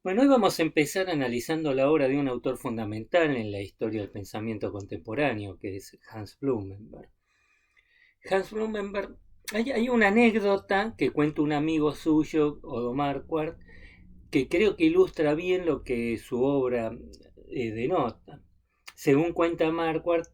Bueno, hoy vamos a empezar analizando la obra de un autor fundamental en la historia del pensamiento contemporáneo, que es Hans Blumenberg. Hans Blumenberg, hay una anécdota que cuenta un amigo suyo, Odo Marquardt, que creo que ilustra bien lo que su obra denota. Según cuenta Marquardt,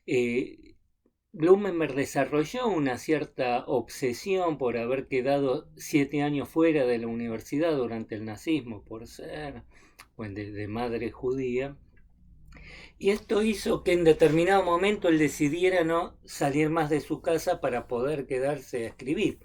eh, Blumenberg desarrolló una cierta obsesión por haber quedado 7 años fuera de la universidad durante el nazismo, por ser bueno, de madre judía, y esto hizo que en determinado momento él decidiera no salir más de su casa para poder quedarse a escribir.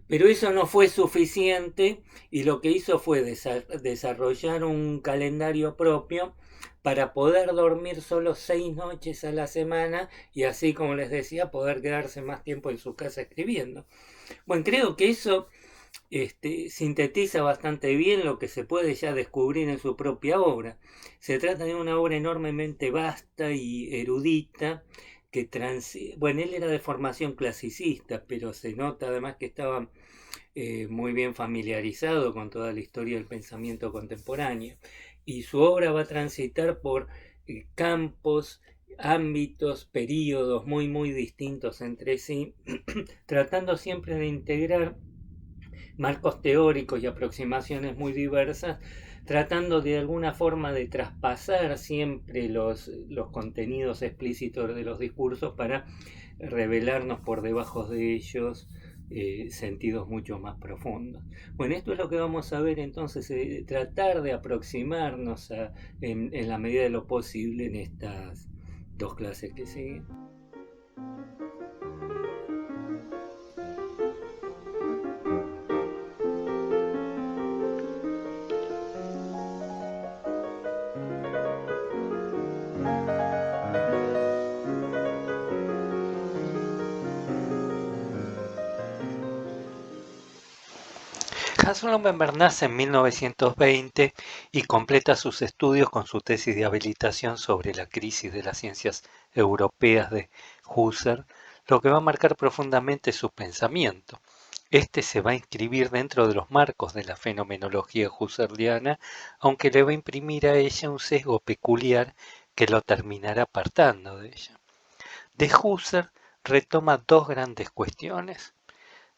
Pero eso no fue suficiente y lo que hizo fue desarrollar un calendario propio para poder dormir solo 6 noches a la semana y así, como les decía, poder quedarse más tiempo en su casa escribiendo. Bueno, creo que eso sintetiza bastante bien lo que se puede ya descubrir en su propia obra. Se trata de una obra enormemente vasta y erudita bueno, él era de formación clasicista, pero se nota además que estaba muy bien familiarizado con toda la historia del pensamiento contemporáneo. Y su obra va a transitar por campos, ámbitos, períodos muy distintos entre sí, tratando siempre de integrar marcos teóricos y aproximaciones muy diversas, tratando de alguna forma de traspasar siempre los contenidos explícitos de los discursos para revelarnos por debajo de ellos sentidos mucho más profundos. Bueno, esto es lo que vamos a ver entonces, tratar de aproximarnos en la medida de lo posible en estas dos clases que siguen. Hans Blumenberg nace en 1920 y completa sus estudios con su tesis de habilitación sobre la crisis de las ciencias europeas de Husserl, lo que va a marcar profundamente su pensamiento. Este se va a inscribir dentro de los marcos de la fenomenología husserliana, aunque le va a imprimir a ella un sesgo peculiar que lo terminará apartando de ella. De Husserl retoma dos grandes cuestiones.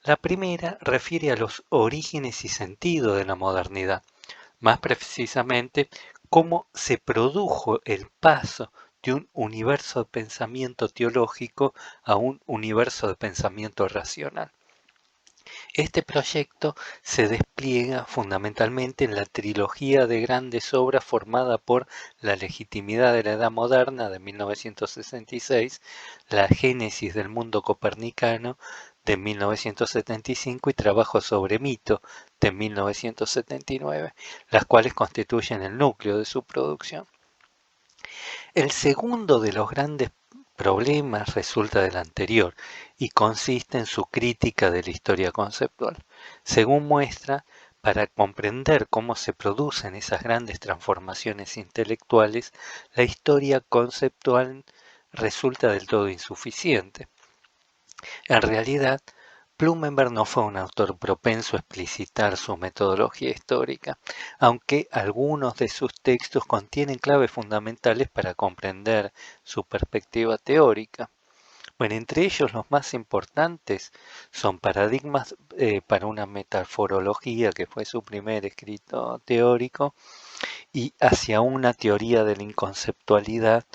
La primera refiere a los orígenes y sentido de la modernidad, más precisamente cómo se produjo el paso de un universo de pensamiento teológico a un universo de pensamiento racional. Este proyecto se despliega fundamentalmente en la trilogía de grandes obras formada por La legitimidad de la Edad Moderna de 1966, La génesis del mundo copernicano de 1975 y Trabajo sobre mito de 1979, las cuales constituyen el núcleo de su producción. El segundo de los grandes problemas resulta del anterior y consiste en su crítica de la historia conceptual. Según muestra, para comprender cómo se producen esas grandes transformaciones intelectuales, la historia conceptual resulta del todo insuficiente. En realidad, Blumenberg no fue un autor propenso a explicitar su metodología histórica, aunque algunos de sus textos contienen claves fundamentales para comprender su perspectiva teórica. Bueno, entre ellos los más importantes son Paradigmas para una metaforología, que fue su primer escrito teórico, y Hacia una teoría de la inconceptualidad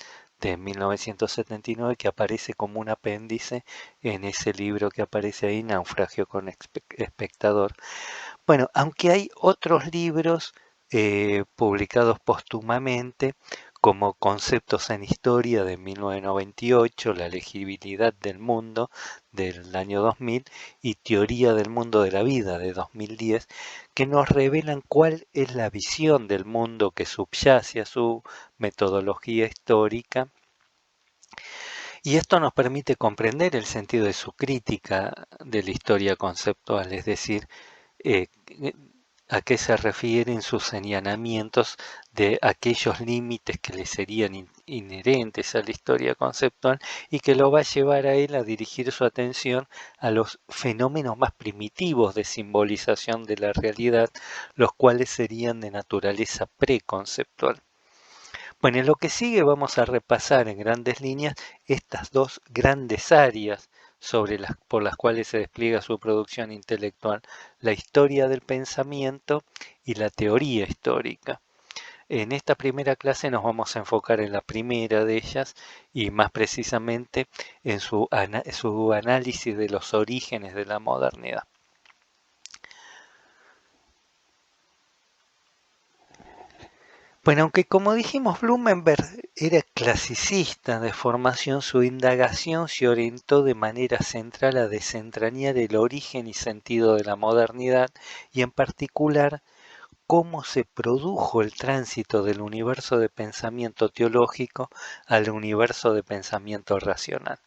de 1979, que aparece como un apéndice en ese libro que aparece ahí, Naufragio con espectador. Bueno, aunque hay otros libros publicados póstumamente, como Conceptos en Historia de 1998, La legibilidad del mundo del año 2000 y Teoría del mundo de la vida de 2010, que nos revelan cuál es la visión del mundo que subyace a su metodología histórica, y esto nos permite comprender el sentido de su crítica de la historia conceptual, es decir, eh, a qué se refieren sus señalamientos de aquellos límites que le serían inherentes a la historia conceptual y que lo va a llevar a él a dirigir su atención a los fenómenos más primitivos de simbolización de la realidad, los cuales serían de naturaleza preconceptual. Bueno, en lo que sigue vamos a repasar en grandes líneas estas dos grandes áreas por las cuales se despliega su producción intelectual, la historia del pensamiento y la teoría histórica. En esta primera clase nos vamos a enfocar en la primera de ellas y más precisamente en su análisis de los orígenes de la modernidad. Bueno, aunque como dijimos, Blumenberg era clasicista de formación, su indagación se orientó de manera central a desentrañar el origen y sentido de la modernidad y en particular cómo se produjo el tránsito del universo de pensamiento teológico al universo de pensamiento racional.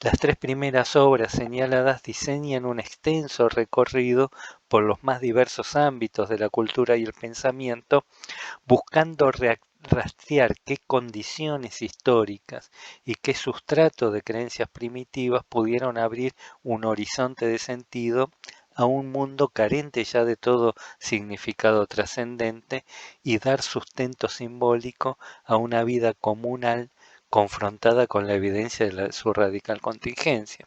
Las tres primeras obras señaladas diseñan un extenso recorrido por los más diversos ámbitos de la cultura y el pensamiento, buscando rastrear qué condiciones históricas y qué sustrato de creencias primitivas pudieron abrir un horizonte de sentido a un mundo carente ya de todo significado trascendente y dar sustento simbólico a una vida comunal confrontada con la evidencia de su radical contingencia.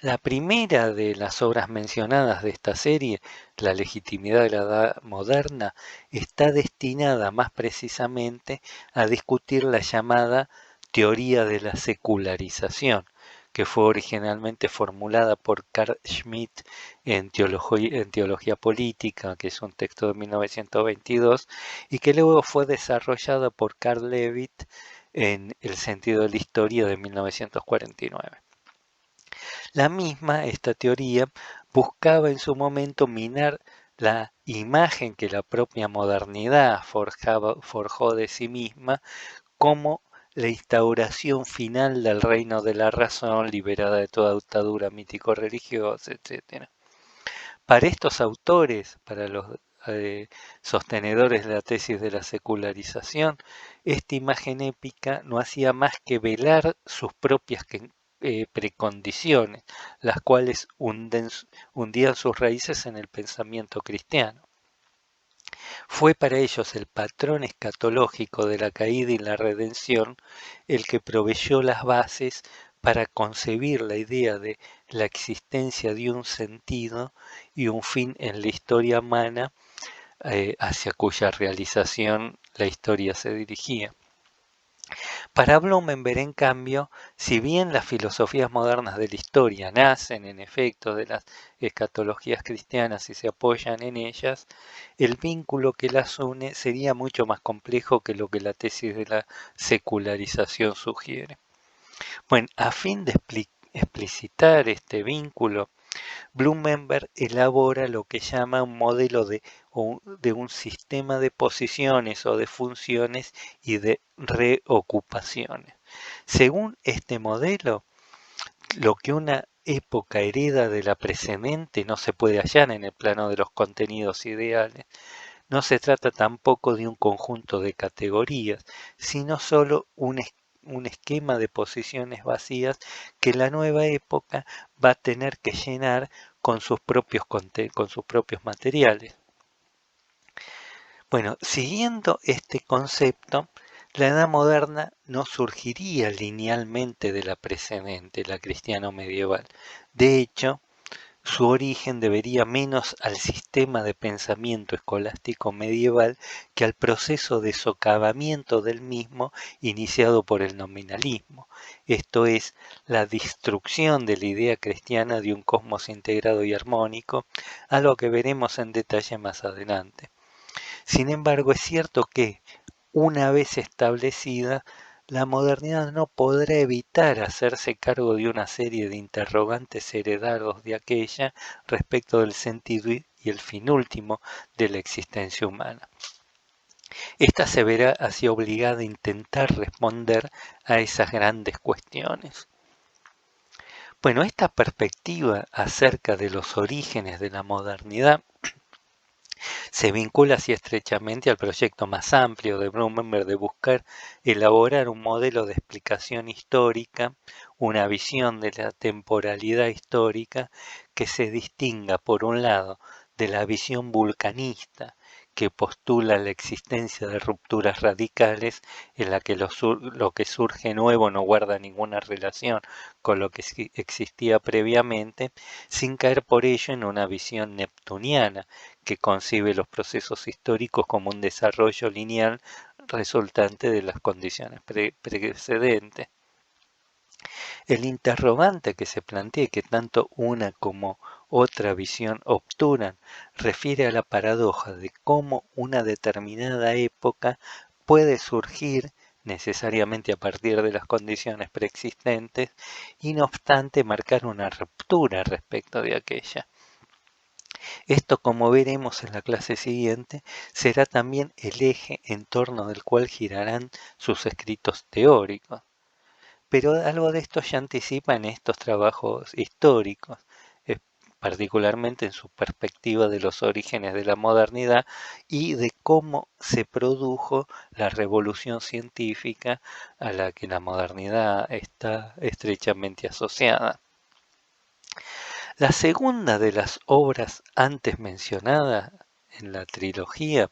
La primera de las obras mencionadas de esta serie, La legitimidad de la edad moderna, está destinada más precisamente a discutir la llamada teoría de la secularización, que fue originalmente formulada por Carl Schmitt en Teología Política, que es un texto de 1922, y que luego fue desarrollada por Carl Levitt en El sentido de la historia de 1949. La misma, esta teoría, buscaba en su momento minar la imagen que la propia modernidad forjó de sí misma como la instauración final del reino de la razón, liberada de toda dictadura mítico-religiosa, etc. Para estos autores, para los sostenedores de la tesis de la secularización, esta imagen épica no hacía más que velar sus propias precondiciones, las cuales hundían sus raíces en el pensamiento cristiano. Fue para ellos el patrón escatológico de la caída y la redención el que proveyó las bases para concebir la idea de la existencia de un sentido y un fin en la historia humana, hacia cuya realización la historia se dirigía. Para Blumenberg, en cambio, si bien las filosofías modernas de la historia nacen en efecto de las escatologías cristianas y se apoyan en ellas, el vínculo que las une sería mucho más complejo que lo que la tesis de la secularización sugiere. Bueno, a fin de explicitar este vínculo, Blumenberg elabora lo que llama un modelo de un sistema de posiciones o de funciones y de reocupaciones. Según este modelo, lo que una época hereda de la precedente no se puede hallar en el plano de los contenidos ideales. No se trata tampoco de un conjunto de categorías, sino solo un esquema de posiciones vacías que la nueva época va a tener que llenar con sus propios materiales. Bueno, siguiendo este concepto, la Edad Moderna no surgiría linealmente de la precedente, la cristiano medieval. De hecho, su origen debería menos al sistema de pensamiento escolástico medieval que al proceso de socavamiento del mismo iniciado por el nominalismo, esto es, la destrucción de la idea cristiana de un cosmos integrado y armónico, algo que veremos en detalle más adelante. Sin embargo, es cierto que, una vez establecida, la modernidad no podrá evitar hacerse cargo de una serie de interrogantes heredados de aquella respecto del sentido y el fin último de la existencia humana. Esta se verá así obligada a intentar responder a esas grandes cuestiones. Bueno, esta perspectiva acerca de los orígenes de la modernidad Se vincula así estrechamente al proyecto más amplio de Blumenberg de buscar elaborar un modelo de explicación histórica, una visión de la temporalidad histórica que se distinga, por un lado, de la visión vulcanista, que postula la existencia de rupturas radicales en la que lo que surge nuevo no guarda ninguna relación con lo que existía previamente, sin caer por ello en una visión neptuniana, que concibe los procesos históricos como un desarrollo lineal resultante de las condiciones precedentes. El interrogante que se plantea y que tanto una como otra visión obturan refiere a la paradoja de cómo una determinada época puede surgir necesariamente a partir de las condiciones preexistentes y no obstante marcar una ruptura respecto de aquella. Esto, como veremos en la clase siguiente, será también el eje en torno del cual girarán sus escritos teóricos. Pero algo de esto ya anticipa en estos trabajos históricos, particularmente en su perspectiva de los orígenes de la modernidad y de cómo se produjo la revolución científica a la que la modernidad está estrechamente asociada. La segunda de las obras antes mencionadas en la trilogía,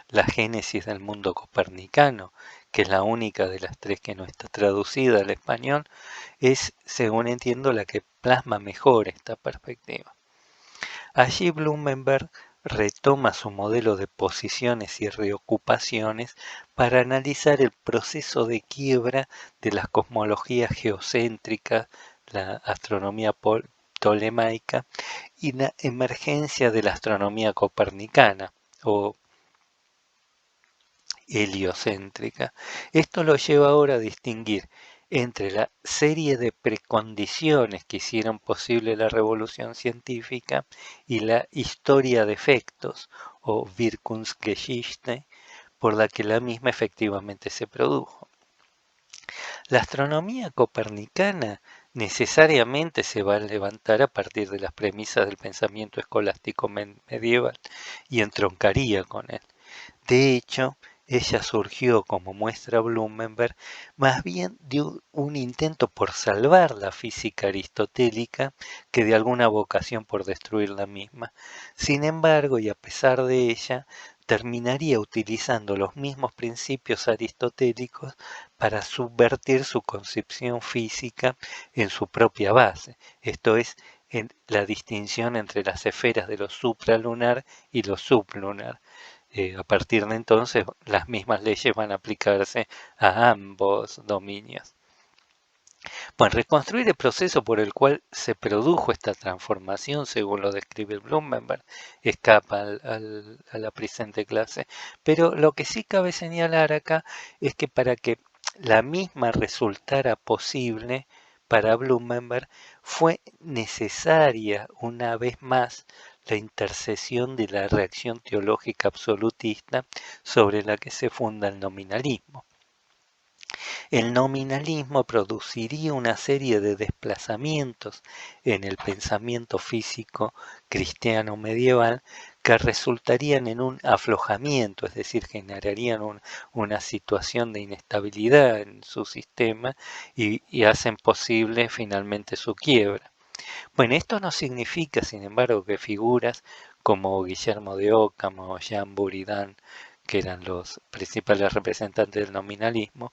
la Génesis del mundo copernicano, que es la única de las tres que no está traducida al español, es, según entiendo, la que plasma mejor esta perspectiva. Allí Blumenberg retoma su modelo de posiciones y reocupaciones para analizar el proceso de quiebra de las cosmologías geocéntricas, la astronomía ptolemaica y la emergencia de la astronomía copernicana o heliocéntrica. Esto lo lleva ahora a distinguir entre la serie de precondiciones que hicieron posible la revolución científica y la historia de efectos o Wirkungsgeschichte por la que la misma efectivamente se produjo. La astronomía copernicana necesariamente se va a levantar a partir de las premisas del pensamiento escolástico medieval y entroncaría con él. De hecho, ella surgió, como muestra Blumenberg, más bien de un intento por salvar la física aristotélica que de alguna vocación por destruir la misma. Sin embargo, y a pesar de ella, terminaría utilizando los mismos principios aristotélicos para subvertir su concepción física en su propia base, esto es, en la distinción entre las esferas de lo supralunar y lo sublunar. A partir de entonces, las mismas leyes van a aplicarse a ambos dominios. Bueno, reconstruir el proceso por el cual se produjo esta transformación, según lo describe Blumenberg, escapa a la presente clase. Pero lo que sí cabe señalar acá es que para que la misma resultara posible para Blumenberg, fue necesaria una vez más la intercesión de la reacción teológica absolutista sobre la que se funda el nominalismo. El nominalismo produciría una serie de desplazamientos en el pensamiento físico cristiano medieval que resultarían en un aflojamiento, es decir, generarían una situación de inestabilidad en su sistema y hacen posible finalmente su quiebra. Bueno, esto no significa, sin embargo, que figuras como Guillermo de Ockham o Jean Buridan, que eran los principales representantes del nominalismo,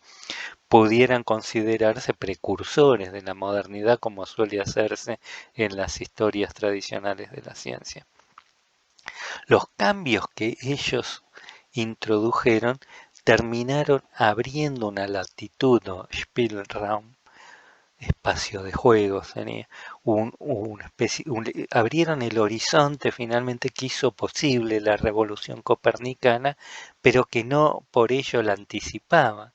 pudieran considerarse precursores de la modernidad como suele hacerse en las historias tradicionales de la ciencia. Los cambios que ellos introdujeron terminaron abriendo una latitud o Spielraum, espacio de juego, sería abrieron el horizonte finalmente que hizo posible la revolución copernicana, pero que no por ello la anticipaba.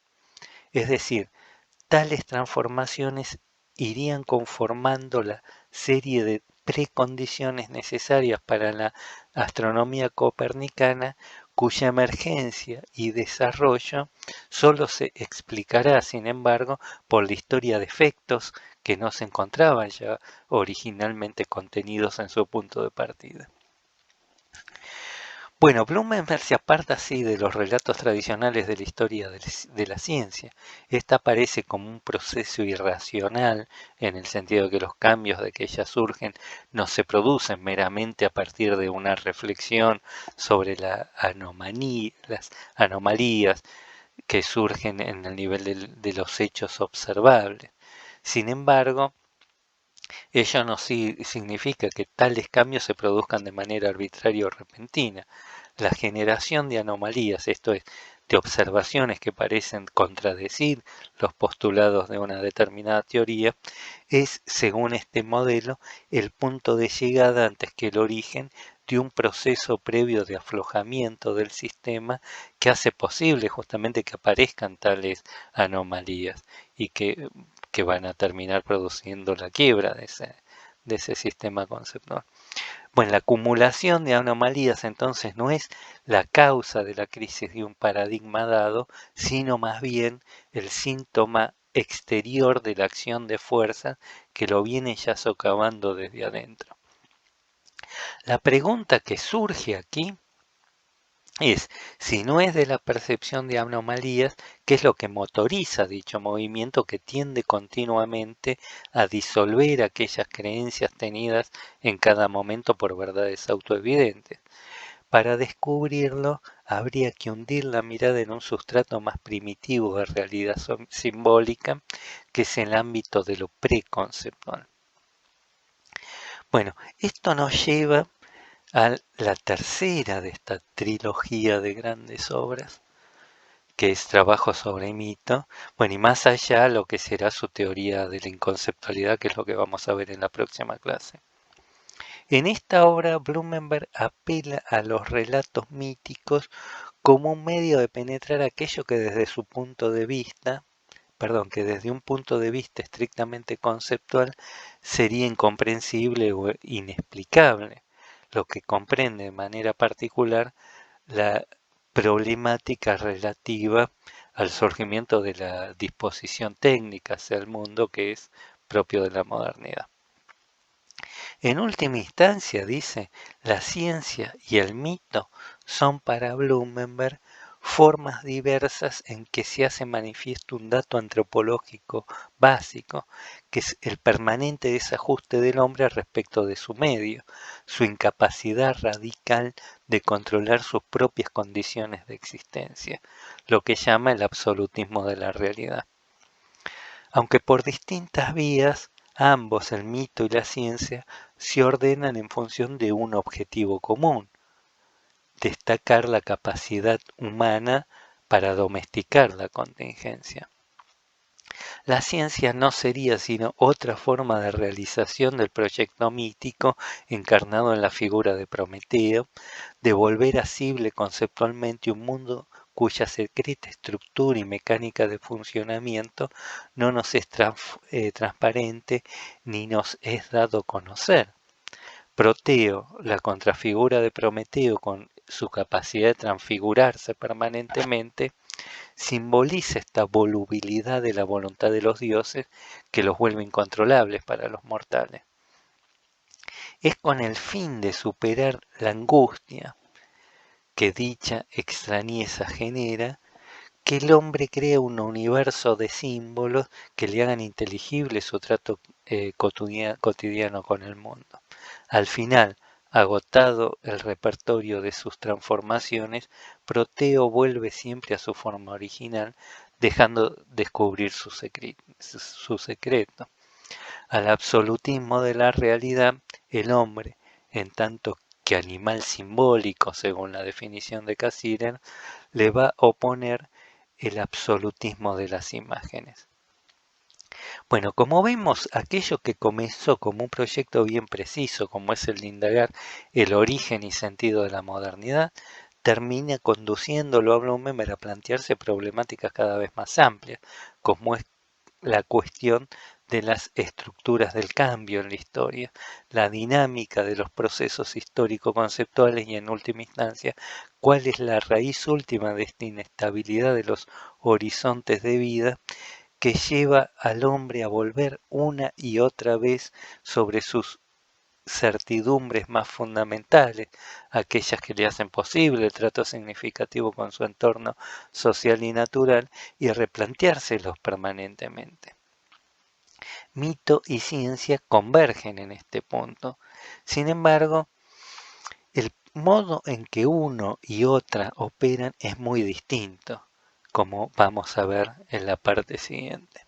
Es decir, tales transformaciones irían conformando la serie de precondiciones necesarias para la astronomía copernicana, cuya emergencia y desarrollo solo se explicará, sin embargo, por la historia de efectos que no se encontraban ya originalmente contenidos en su punto de partida. Bueno, Blumenberg se aparta así de los relatos tradicionales de la historia de la ciencia. Esta aparece como un proceso irracional en el sentido de que los cambios de que ella surgen no se producen meramente a partir de una reflexión sobre las anomalías que surgen en el nivel de los hechos observables. Sin embargo, ello no significa que tales cambios se produzcan de manera arbitraria o repentina. La generación de anomalías, esto es, de observaciones que parecen contradecir los postulados de una determinada teoría, es, según este modelo, el punto de llegada antes que el origen de un proceso previo de aflojamiento del sistema que hace posible justamente que aparezcan tales anomalías y que van a terminar produciendo la quiebra de ese sistema conceptual. Bueno, la acumulación de anomalías entonces no es la causa de la crisis de un paradigma dado, sino más bien el síntoma exterior de la acción de fuerza que lo viene ya socavando desde adentro. La pregunta que surge aquí es, si no es de la percepción de anomalías, ¿qué es lo que motoriza dicho movimiento que tiende continuamente a disolver aquellas creencias tenidas en cada momento por verdades autoevidentes? Para descubrirlo, habría que hundir la mirada en un sustrato más primitivo de realidad simbólica, que es el ámbito de lo preconceptual. Bueno, esto nos lleva a la tercera de esta trilogía de grandes obras, que es Trabajo sobre mito, bueno, y más allá lo que será su teoría de la inconceptualidad, que es lo que vamos a ver en la próxima clase. En esta obra, Blumenberg apela a los relatos míticos como un medio de penetrar aquello que desde su punto de vista, que desde un punto de vista estrictamente conceptual sería incomprensible o inexplicable, lo que comprende de manera particular la problemática relativa al surgimiento de la disposición técnica hacia el mundo que es propio de la modernidad. En última instancia, dice, la ciencia y el mito son para Blumenberg formas diversas en que se hace manifiesto un dato antropológico básico, que es el permanente desajuste del hombre respecto de su medio, su incapacidad radical de controlar sus propias condiciones de existencia, lo que llama el absolutismo de la realidad. Aunque por distintas vías, ambos, el mito y la ciencia, se ordenan en función de un objetivo común: destacar la capacidad humana para domesticar la contingencia. La ciencia no sería sino otra forma de realización del proyecto mítico encarnado en la figura de Prometeo, de volver asible conceptualmente un mundo cuya secreta estructura y mecánica de funcionamiento no nos es transparente ni nos es dado conocer. Proteo, la contrafigura de Prometeo con su capacidad de transfigurarse permanentemente, simboliza esta volubilidad de la voluntad de los dioses que los vuelve incontrolables para los mortales. Es con el fin de superar la angustia que dicha extrañeza genera, que el hombre crea un universo de símbolos que le hagan inteligible su trato cotidiano con el mundo. Al final, agotado el repertorio de sus transformaciones, Proteo vuelve siempre a su forma original, dejando descubrir su secreto. Al absolutismo de la realidad, el hombre, en tanto que animal simbólico, según la definición de Cassirer, le va a oponer el absolutismo de las imágenes. Bueno, como vemos, aquello que comenzó como un proyecto bien preciso, como es el de indagar el origen y sentido de la modernidad, termina conduciéndolo a Blumenberg a plantearse problemáticas cada vez más amplias, como es la cuestión de las estructuras del cambio en la historia, la dinámica de los procesos histórico-conceptuales y, en última instancia, cuál es la raíz última de esta inestabilidad de los horizontes de vida que lleva al hombre a volver una y otra vez sobre sus certidumbres más fundamentales, aquellas que le hacen posible el trato significativo con su entorno social y natural, y replanteárselos permanentemente. Mito y ciencia convergen en este punto. Sin embargo, el modo en que uno y otra operan es muy distinto, como vamos a ver en la parte siguiente.